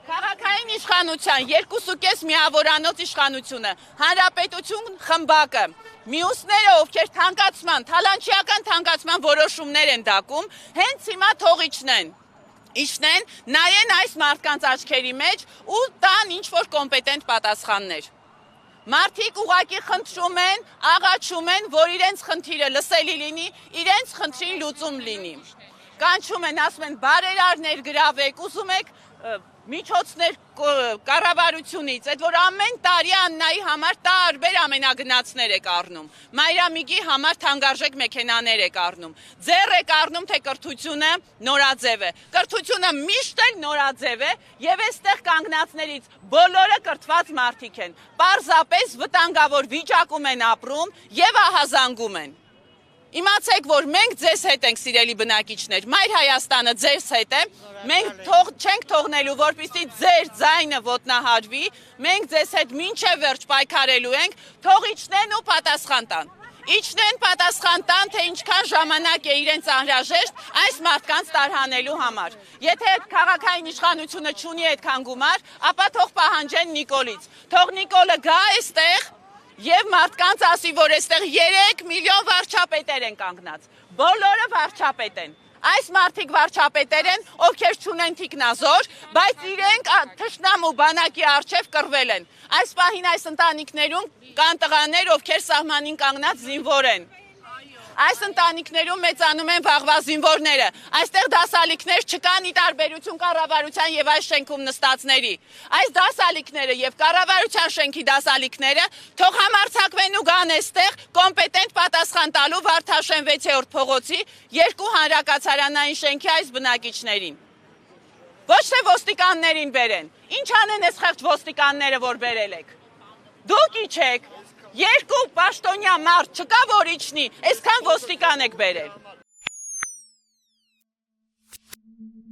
Քաղաքային իշխանության 2.5 միավորանոց իշխանությունը, հանրապետություն խմբակը, մյուսները, ովքեր թանկացման, թալանչիական թանկացման որոշումներ են դակում, հենց հիմա թող իջնեն, նայեն այս մարդկանց աչքերի մեջ ու տան ինչ-որ կոմպետենտ պատասխաններ։ Մարդիկ ուղղակի խնդրում են, աղաչում են, որ իրենց խնդիրը լսելի լինի, իրենց խնդրին լուծում լինի։ Կանչում են, ասում են բարերարներ գրավեք, ուզում եք միջոցներ կառավարությունից, այդ որ ամեն տարի Աննայի համար տարբեր ամենագնացներ եք առնում, Մայրամիկի համար թանկարժեք մեքենաներ եք առնում, ձեռ եք առնում, թե կրթությունը նորաձև է, կրթությունը միշտ էլ նորաձև է և այստեղ կանգնածներից բոլորը կրթված մարդիկ են, պարզապես վտանգավոր վիճակում են ապրում և ահազանգում են։ Իմացեք, որ մենք ձեզ հետ ենք, սիրելի բնակիչներ, Մայր Հայաստանը ձեզ հետ է, մենք չենք թողնելու, որպեսզի ձեր ձայնը ոտնահարվի, մենք ձեզ հետ մինչև վերջ պայքարելու ենք, թող իջնեն ու պատասխան տան։ Իջնեն պատասխան տան, թե ինչքան ժամանակ է իրենց անհրաժեշտ այս մարդկանց տարհանելու համար։ Եթե քաղաքային իշխանությունը չունի այդքան գումար, ապա թող պահանջեն Նիկոլից։ Թող Նիկոլը գա այստեղ և մարդկանց ասի, որ այստեղ 3 միլիոն վարչապետեր են կանգնած, բոլորը վարչապետ են, այս մարդիկ վարչապետեր են, ովքեր չունեն թիկնազոր, բայց իրենք թշնամու բանակի առջև կռվել են, այս պահին այս ընտանիքներում կան տղաներ, ովքեր սահմանին կանգնած զինվոր են, այս ընտանիքներում մեծանում են վաղվա զինվորները, այստեղ դասալիքներ չկան ի տարբերություն կառավարության և այս շենքում նստածների, այս դասալիքները և կառավարության շենքի դասալիքները թող համարձակվեն ու գան այստեղ կոմպետենտ պատասխան տալու Վարդաշեն 6-րդ փողոցի 2 հանրակացարանային շենքի այս բնակիչներին։ Ոչ թե ոստիկաններին բերեն, ինչ անեն այս խեղճ ոստիկանները, որ բերել եք։ Դուք իջեք, 2 պաշտոնյա մարդ չկա, որ իջնի, այսքան ոստիկան եք բերել։